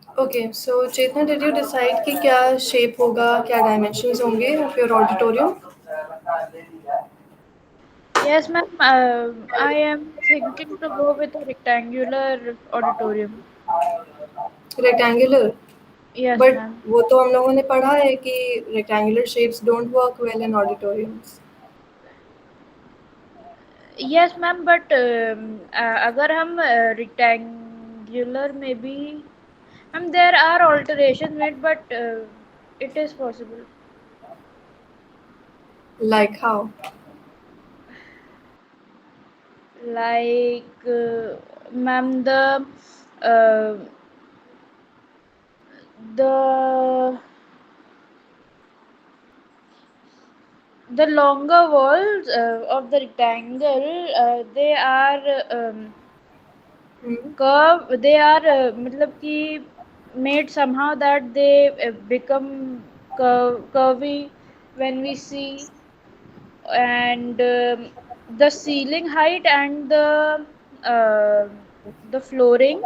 Okay, so Chetna, did you decide कि क्या shape होगा, क्या डायमेंशंस होंगे of your auditorium? Yes, ma'am. I am thinking to go with a rectangular auditorium. Rectangular? Yes, but ma'am. वो तो हम लोगों ने पढ़ा है कि rectangular shapes don't work well in auditoriums. Yes, ma'am. But अगर हम rectangular में भी, ma'am, there are alterations made, but it is possible. Like how? Like, ma'am, uh, the the longer walls of the rectangle, they are Hmm. curve. They are मतलब कि made somehow that they become curvy when we see, and the ceiling height and uh, the flooring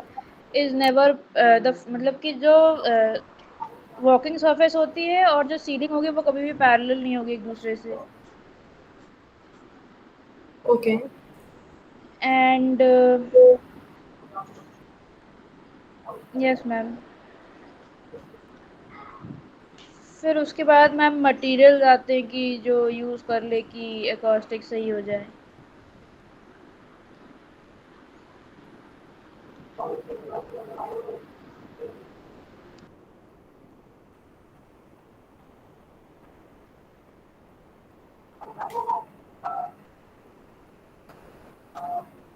is never the मतलब कि जो walking surface होती है और जो ceiling होगी वो कभी भी पैरेलल नहीं होगी एक दूसरे से. Okay. And yes ma'am. फिर उसके बाद मैम मटेरियल आते हैं कि जो यूज़ कर ले कि एकॉस्टिक सही हो जाए.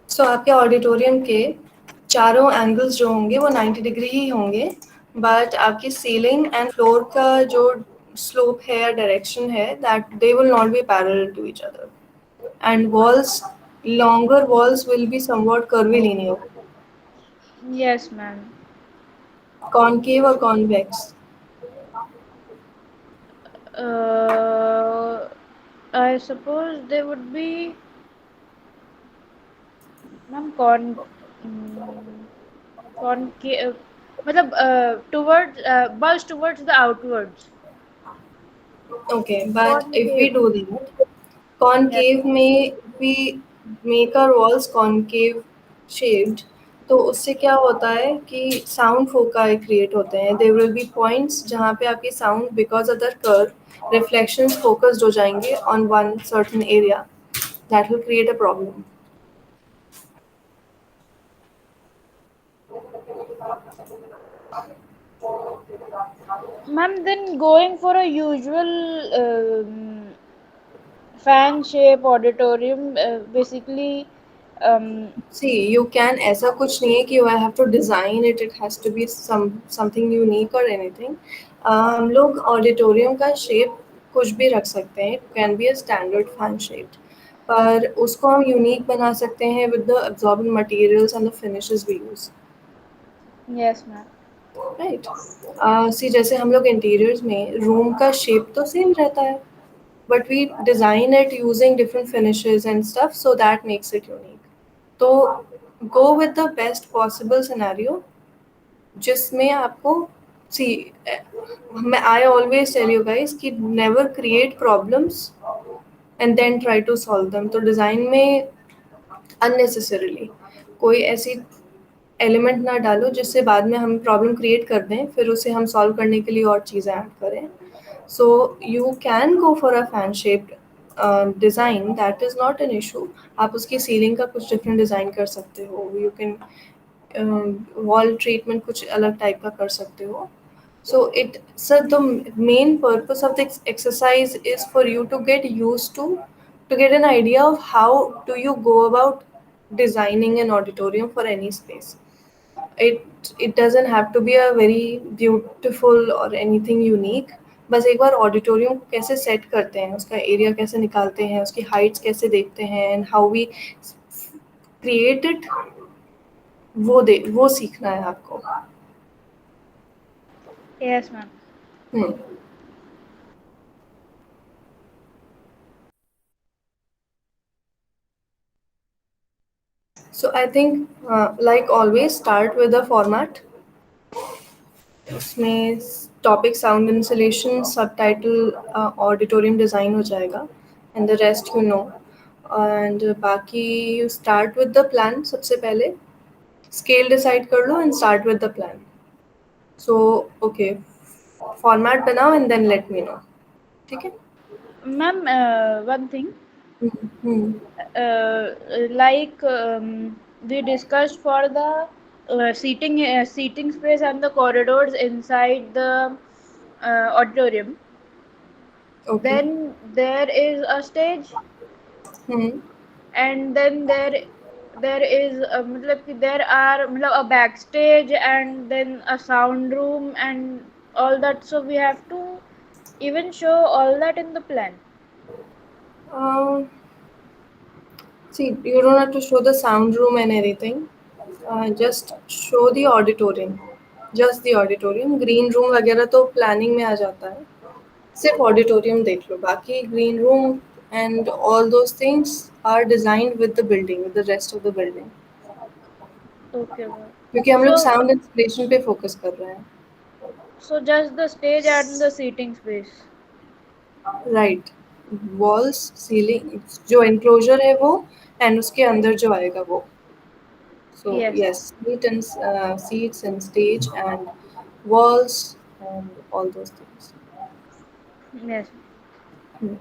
सो आपके ऑडिटोरियम के चारों एंगल्स जो होंगे वो 90 डिग्री ही होंगे, बट आपकी सीलिंग एंड फ्लोर का जो स्लोप है या डायरेक्शन है, that they will not be parallel to each other. And walls, longer walls will be somewhat curvilinear. Yes ma'am. Concave और convex? I suppose they would be ma'am कौन के मतलब towards bulls towards the outwards. Okay, but कौन if के. we do that, yes. concave में we make our walls concave shaped, तो उससे क्या होता है कि साउंड फोकाई क्रिएट होते हैं. देयर विल बी पॉइंट्स जहाँ पे आपकी sound because of the curve reflections focused हो जाएंगे on one certain area. That will create a problem. Ma'am, then going for a usual fan shape auditorium, basically, um, see you can, ऐसा कुछ नहीं है कि I have to design it, it has to be something unique और anything. हम लोग auditorium का shape कुछ भी रख सकते हैं. It can be a standard fan shaped, पर उसको हम यूनिक बना सकते हैं with the absorbing materials and the finishes we use. yes, ma'am. Right. See जैसे हम लोग इंटीरियर्स में रूम का शेप तो सेम रहता है, but we design it using different finishes and stuff, so that makes it unique. तो go with the best possible scenario जिसमें आपको, सी, मैं I always tell you guys कि never create problems and then try to solve them. तो design में unnecessarily कोई ऐसी element ना डालो जिससे बाद में हम प्रॉब्लम क्रिएट कर दें, फिर उसे हम सॉल्व करने के लिए और चीज़ें ऐड करें. So you can go for a fan shaped design, that is not an issue. आप उसकी सीलिंग का कुछ डिफरेंट डिज़ाइन कर सकते हो. यू कैन वॉल ट्रीटमेंट कुछ अलग टाइप का कर सकते हो. So it, so the main purpose of this exercise is for you to get used to get an idea of how do you go about designing an auditorium for any space. It doesn't have to be a very beautiful or anything unique. बस एक bar auditorium कैसे set करते हैं, उसका area कैसे निकालते हैं, उसकी हाइट्स कैसे देखते हैं, and how we create it, वो सीखना है आपको. Yes, ma'am. Hmm. So I think, like always, start with the format. उसमें topic sound insulation, subtitle, auditorium design हो जाएगा, and the rest you know. And बाकी you start with the plan सबसे पहले, स्केल डिसाइड कर लो and start with the plan. So okay, format बनाओ and then let me know, ठीक है? Ma'am, one thing, hmm. like we discussed for the seating space and the corridors inside the auditorium. Okay. Then there is a stage, hmm. and then there is मतलब कि there are मतलब a backstage and then a sound room and all that. So we have to even show all that in the plan. See, you don't have to show the sound room and everything. Just show the auditorium. Just the auditorium. Green room वगैरह तो planning में आ जाता है. सिर्फ auditorium देख लो. बाकी green room and all those things are designed with the building, with the rest of the building. Okay, ma'am. क्योंकि हम लोग So sound installation पे focus कर रहे हैं. so just the stage and the seating space. Right. Walls, ceiling, जो enclosure है वो, and उसके अंदर जो आएगा वो. So Yes, yes, seats and stage and walls and all those things. yes. Hmm.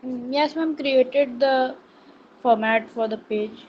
Yes, ma'am, created the format for the page.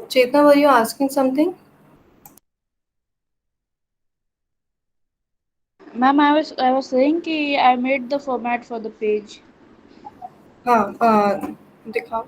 Chetna, were you asking something? Ma'am, I was saying कि I made the format for the page. हाँ, दिखाओ।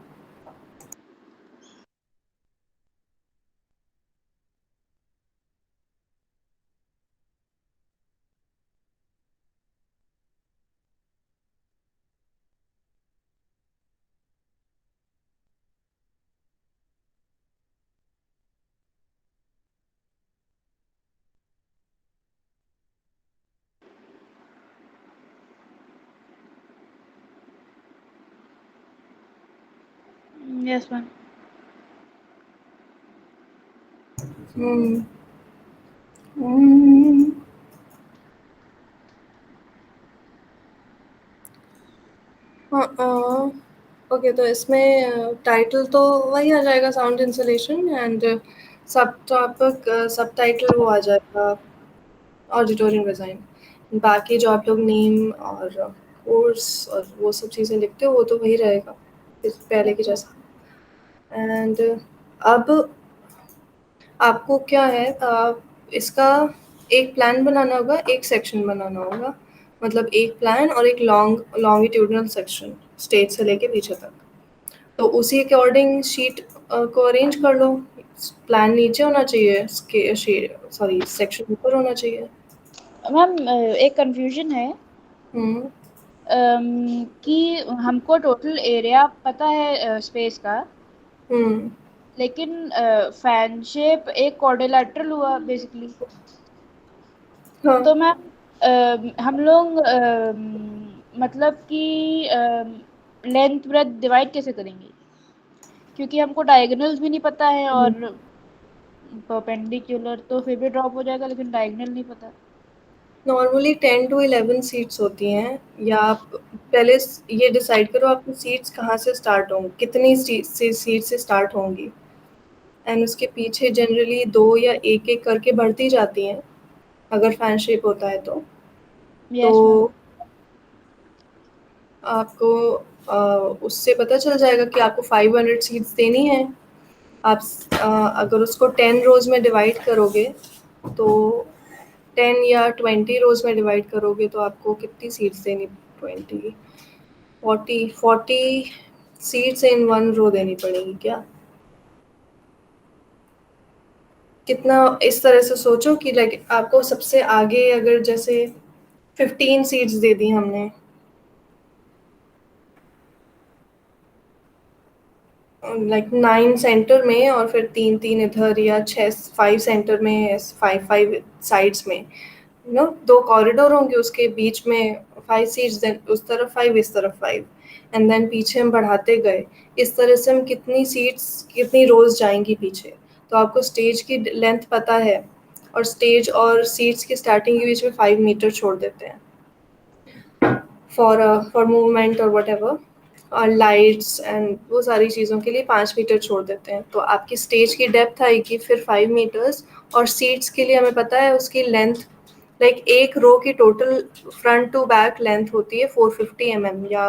Yes, ma'am. हम्म। हम्म। हाँ, okay, तो इसमें title तो वही आ जाएगा, sound insulation, and सब टॉपिक सब टाइटल वो आ जाएगा, ऑडिटोरियम डिज़ाइन। बाकी जो आप लोग नेम और कोर्स और वो सब चीज़ें लिखते हो वो तो वही रहेगा, इस पहले के जैसा। एंड अब आपको क्या है, इसका एक प्लान बनाना होगा, एक सेक्शन बनाना होगा, मतलब एक प्लान और एक लॉन्गिट्यूडनल सेक्शन, स्टेज से लेके पीछे तक। तो उसी अकॉर्डिंग शीट को अरेंज कर लो। प्लान नीचे होना चाहिए, सॉरी सेक्शन ऊपर होना चाहिए। मैम, एक कंफ्यूजन है हम्म। कि हमको टोटल एरिया पता है स्पेस का, हम्म। लेकिन फैन शेप एक क्वाड्रिलेटरल हुआ बेसिकली। हाँ। तो मैम, हम लोग मतलब कि लेंथ ब्रेथ डिवाइड कैसे करेंगे? क्योंकि हमको डायगोनल्स भी नहीं पता है, हम्म। और परपेंडिकुलर तो फिर भी ड्रॉप हो जाएगा, लेकिन डायगोनल नहीं पता। नॉर्मली 10 to 11 सीट्स होती हैं, या आप पहले ये डिसाइड करो आपकी सीट्स कहाँ से स्टार्ट होंगी, कितनी सीट से स्टार्ट होंगी, एंड उसके पीछे जनरली दो या एक एक करके बढ़ती जाती हैं, अगर फैन शेप होता है तो। तो यस मैम। आपको उससे पता चल जाएगा कि आपको 500 सीट्स देनी है। आप अगर उसको 10 रोज में डिवाइड करोगे, तो 10 या 20 रोज में डिवाइड करोगे तो आपको कितनी सीट्स देनी, 20, 40 सीट्स इन 1 रो देनी पड़ेगी क्या? कितना, इस तरह से सोचो कि लाइक आपको सबसे आगे अगर जैसे 15 सीट्स दे दी हमने, लाइक 9 सेंटर में और फिर 3-3 इधर, या 6 5 सेंटर में, 5-5 साइड्स में, यू नो 2 कॉरिडोर होंगे, उसके बीच में 5 सीट्स, देन उस तरफ 5, इस तरफ 5, एंड देन पीछे हम बढ़ाते गए। इस तरह से हम कितनी सीट्स, कितनी रोज़ जाएँगी पीछे। तो आपको स्टेज की लेंथ पता है, और स्टेज और सीट्स की स्टार्टिंग के बीच में 5 मीटर छोड़ देते हैं। फॉर मूवमेंट और व्हाटएवर, और लाइट्स एंड वो सारी चीज़ों के लिए 5 मीटर छोड़ देते हैं। तो आपकी स्टेज की डेप्थ आएगी फिर 5 मीटर्स, और सीट्स के लिए हमें पता है उसकी लेंथ, लाइक एक रो की total front to back length होती है 450 या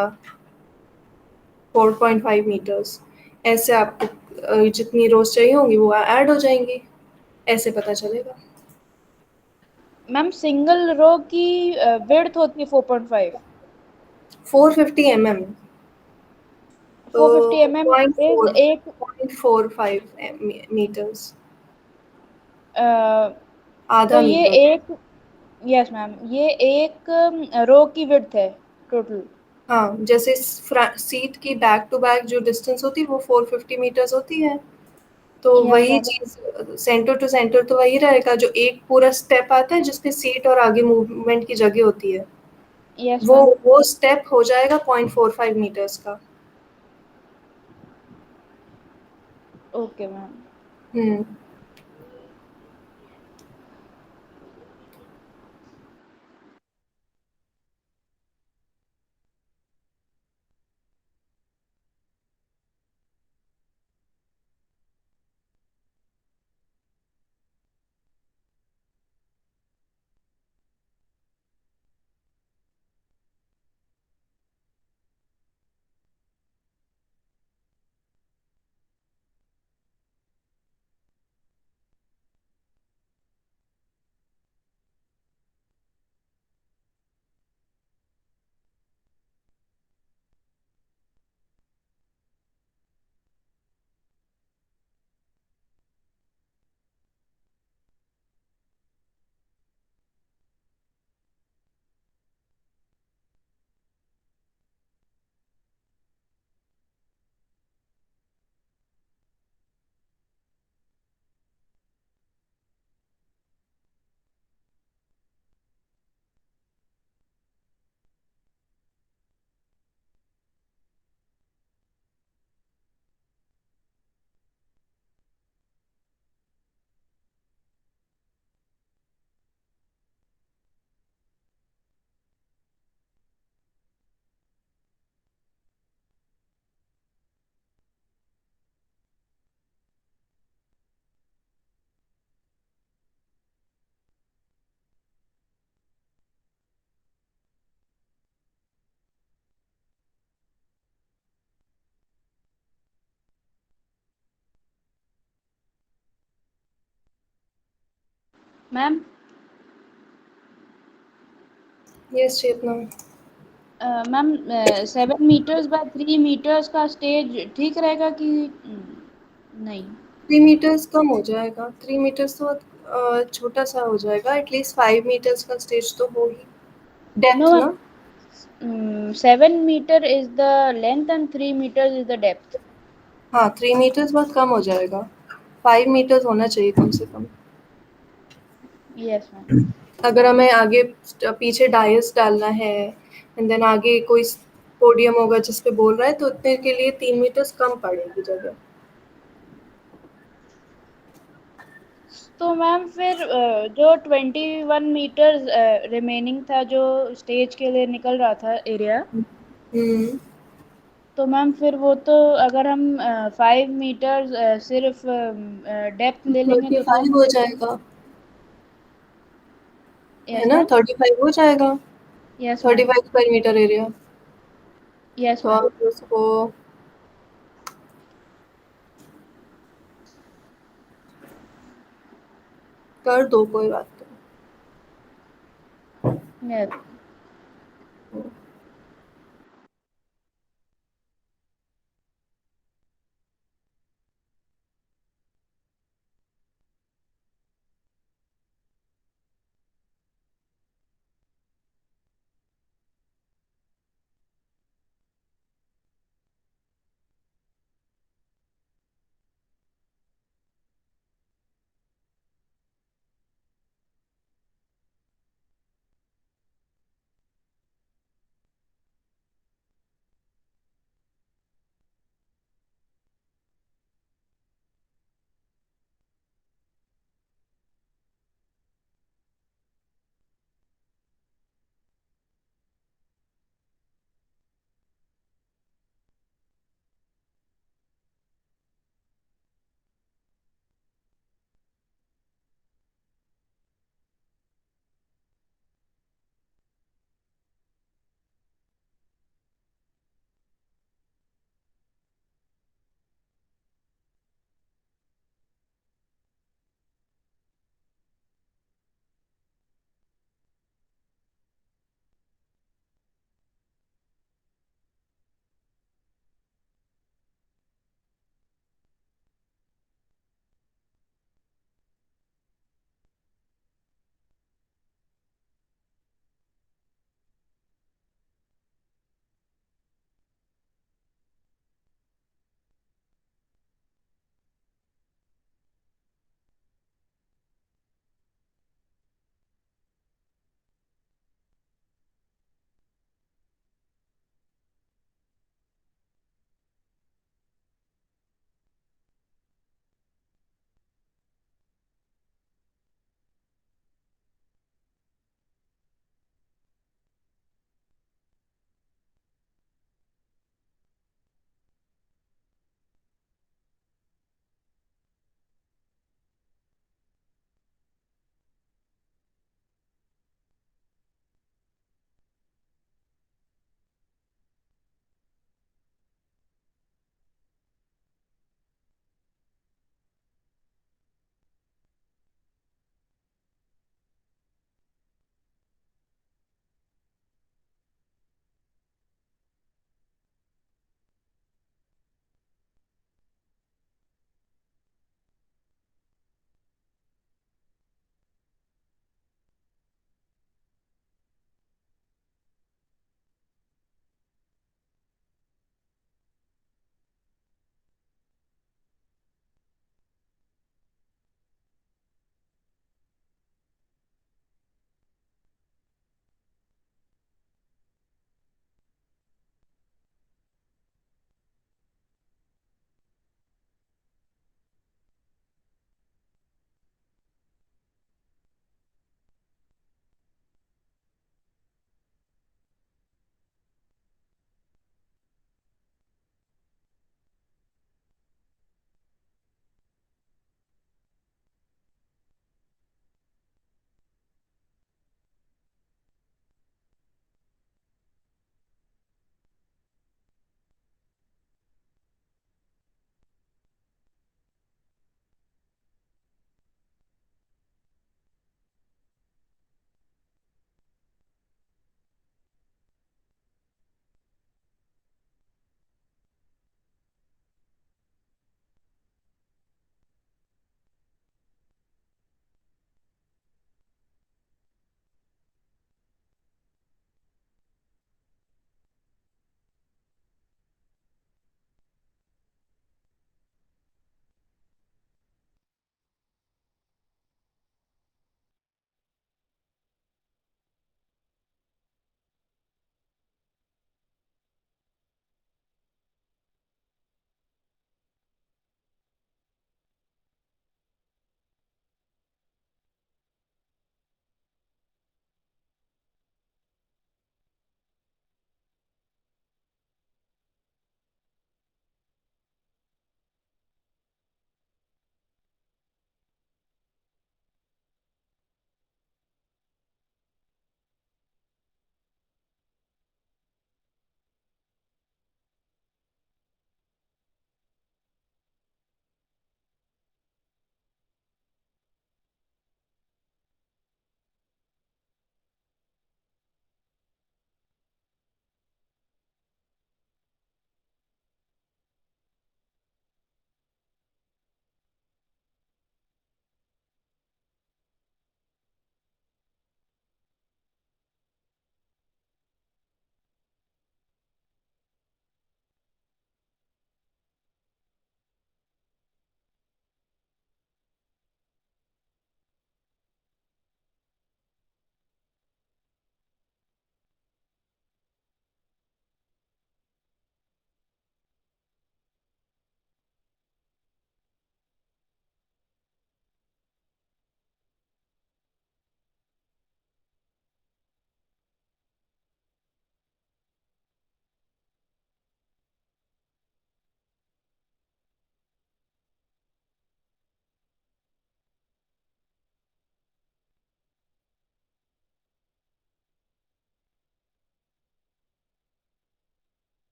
4.5 मीटर्स। ऐसे आपको जितनी रोज चाहिए होंगी वो ऐड हो जाएंगी, ऐसे पता चलेगा। मैम सिंगल रो की विड्थ होती है 4.5। 450 तो 450 इज 0.4, एक 0.45 मीटर्स, अ, तो आधा ये मीटर। एक, यस मैम, ये एक रो की विड्थ है टोटल। हाँ, जैसे सीट की बैक टू बैक जो डिस्टेंस होती है वो 450 मीटर्स होती है। तो यस वही मैम। चीज सेंटर टू सेंटर तो वही रहेगा, जो एक पूरा स्टेप आता है जिसमें सीट और आगे मूवमेंट की जगह होती है, यस वो मैम। वो स्टेप हो जाएगा 0.45 मीटर्स का। Okay ma'am. Hmm. Ma'am yes Chetna. Ma'am 7 metres by 3 metres का स्टेज ठीक रहेगा कि नहीं? 3 मीटर्स कम हो जाएगा, 3 मीटर्स तो छोटा सा हो जाएगा, एटलीस्ट 5 मीटर्स का स्टेज तो हो ही, नो डेप्थ मैम, ना। 7 metre is the length and 3 metres is the depth. हाँ, 3 मीटर्स बहुत कम हो जाएगा, 5 मीटर्स होना चाहिए कम से कम। Yes ma'am. अगर हमें आगे पीछे डायस डालना है, एंड देन आगे कोई पोडियम होगा जिस पे बोल रहा है, तो उतने के लिए 3 मीटर्स कम पड़ेगी जगह। तो मैम फिर जो 21 मीटर्स रिमेनिंग था जो स्टेज के लिए निकल रहा था एरिया, हम्म। तो मैम फिर वो तो अगर हम 5 मीटर्स सिर्फ डेप्थ ले लेंगे थर्टी तो फाइव हो जाएगा, है यस ना, मैम। 35 हो जाएगा, yes thirty ma'am. Five square metre area. Yes तो मैम। आप उसको कर दो, कोई बात यस। नहीं।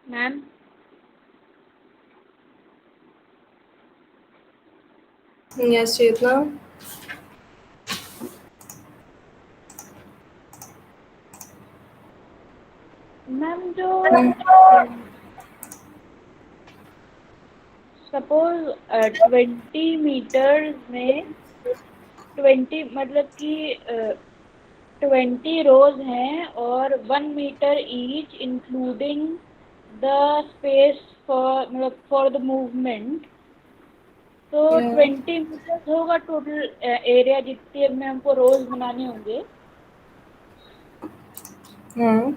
Ma'am yes Chetna. मैम जो हम्म, सपोज 20 मीटर्स में 20 मतलब कि 20 रोज हैं और 1 metre each including the space for मतलब फॉर द मूवमेंट। तो yeah, 20 मीटर्स होगा टोटल एरिया जितने में हमको रोज बनाने होंगे। हम्म।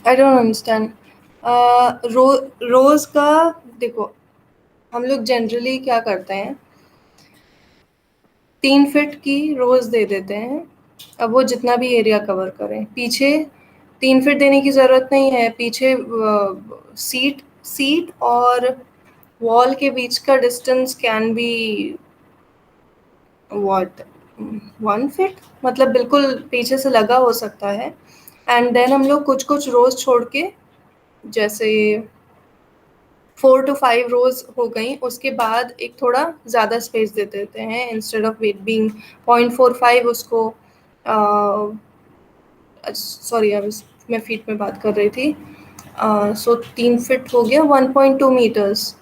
I don't understand. रोज का देखो, हम लोग जनरली क्या करते हैं, 3 फीट की रोज दे देते हैं। अब वो जितना भी एरिया कवर करें, पीछे 3 फीट देने की जरूरत नहीं है। पीछे सीट सीट और वॉल के बीच का distance can be what 1 feet, मतलब बिल्कुल पीछे से लगा हो सकता है। एंड देन हम लोग कुछ कुछ रोज छोड़ के, जैसे 4 to 5 रोज हो गई, उसके बाद एक थोड़ा ज़्यादा स्पेस दे देते हैं। इंस्टेड ऑफ इट बीइंग 0.45 उसको, सॉरी अब मैं फीट में बात कर रही थी। सो 3 फीट हो गया 1.2 मीटर्स।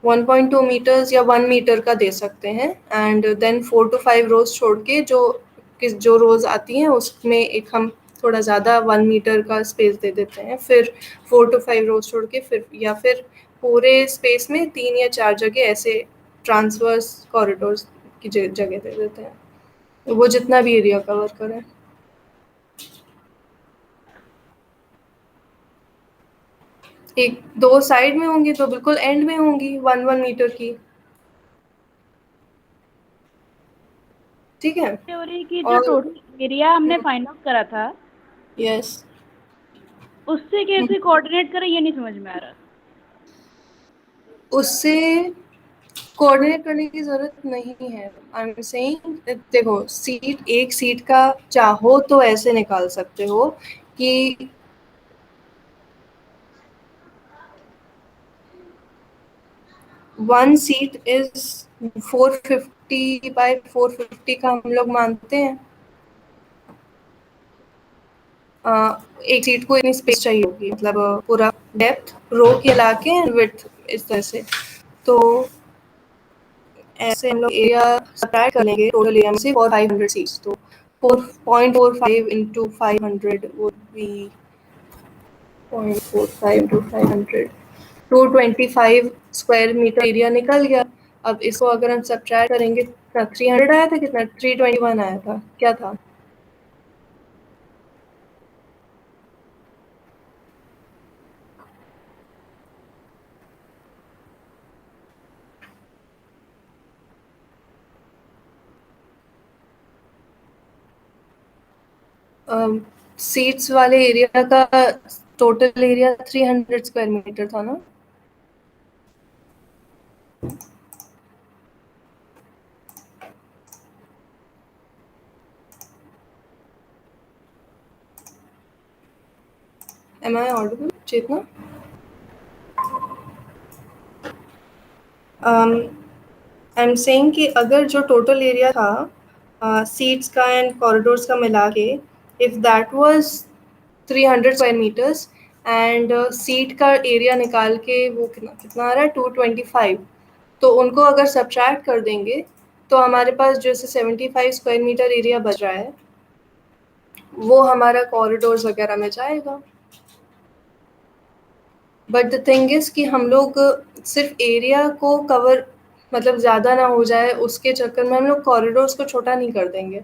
1.2 मीटर्स या 1 मीटर का दे सकते हैं। एंड देन 4 to 5 रोज छोड़ के जो रोज आती हैं उसमें एक हम थोड़ा ज़्यादा 1 मीटर का स्पेस दे देते हैं। फिर 4 to 5 रोज छोड़ के फिर, या फिर पूरे स्पेस में 3 या 4 जगह ऐसे ट्रांसवर्स कॉरिडोर्स की जगह दे देते हैं, वो जितना भी एरिया कवर करें। एक दो साइड में होंगी तो बिल्कुल एंड में होंगी 1 1 मीटर की। ठीक है। थ्योरी की जो और टोटल एरिया हमने फाइंड आउट करा था यस, उससे कैसे कोऑर्डिनेट करें ये नहीं समझ में आ रहा। उससे कोऑर्डिनेट करने की जरूरत नहीं है। आई एम सेइंग, देखो सीट, एक सीट का चाहो तो ऐसे निकाल सकते हो कि 1 सीट इज 450 बाय 450 का हम लोग मानते हैं। एक सीट को इतनी स्पेस चाहिए होगी, मतलब पूरा डेप्थ रो के ला के विड्थ इस तरह से। तो ऐसे हम लोग एरिया सब्ट्रैक्ट कर लेंगे टोटल एरिया में से फॉर 500 सीट्स। तो 4.45 into 500 would be 0.45 into 500, 225 square metre area निकल गया। अब इसको अगर हम सब्ट्रैक्ट करेंगे, 300 आया था, कितना 321 आया था, क्या था? सीट्स वाले एरिया का टोटल एरिया 300 स्क्वायर मीटर था ना? Am I audible Chetna? I am saying कि अगर जो टोटल एरिया था सीट्स का एंड कॉरिडोर्स का मिला के, if that was 300 square metres, and seat का एरिया निकाल के वो कितना कितना आ रहा है, 225, तो उनको अगर सब्ट्रैक्ट कर देंगे तो हमारे पास जैसे 75 स्क्वायर मीटर एरिया बच रहा है, वो हमारा कॉरिडोर्स वगैरह में जाएगा। बट द थिंग इज कि हम लोग सिर्फ एरिया को कवर, मतलब ज़्यादा ना हो जाए उसके चक्कर में हम लोग कॉरिडोर्स को छोटा नहीं कर देंगे,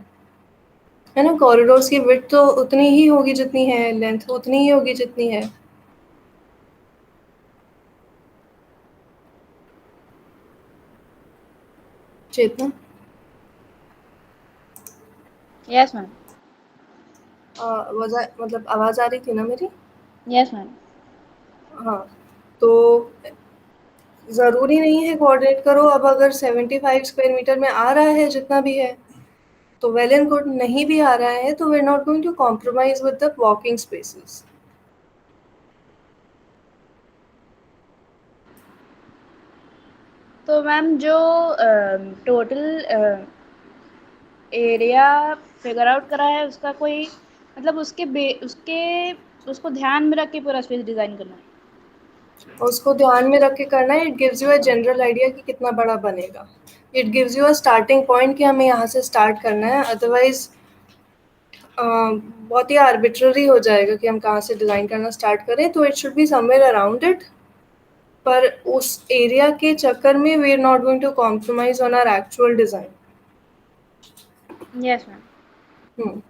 है ना? कॉरिडोर्स की विड्थ तो उतनी ही होगी जितनी है, लेंथ उतनी ही होगी जितनी है। चेतना? Yes ma'am. मतलब आवाज़ आ रही थी ना मेरी? Yes ma'am. हाँ। तो ज़रूरी नहीं है कोऑर्डिनेट करो। अब अगर 75 स्क्वायर मीटर में आ रहा है जितना भी है, तो वेल एंड गुड, नहीं भी आ रहा है तो we are not going to compromise with the walking spaces. तो मैम जो टोटल एरिया फिगर आउट करा है उसका कोई मतलब उसके उसको ध्यान में रख के पूरा स्पेस डिज़ाइन करना है. उसको ध्यान में रख के करना है. It gives you a general idea कि कितना बड़ा बनेगा. It gives you a starting point कि हमें यहाँ से स्टार्ट करना है. अदरवाइज बहुत ही आर्बिट्ररी हो जाएगा कि हम कहाँ से डिज़ाइन करना स्टार्ट करें. तो it should be somewhere around it. पर उस एरिया के चक्कर में we are not going to compromise on our actual design. Yes ma'am. Hmm.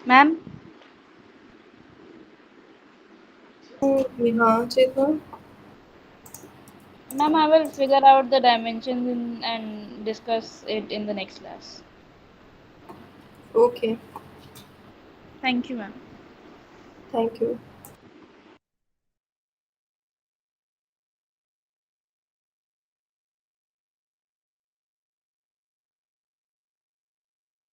Ma'am. हाँ Chetna. Ma'am, I will figure out the dimensions and discuss it in the next class. Okay. Thank you, ma'am. Thank you.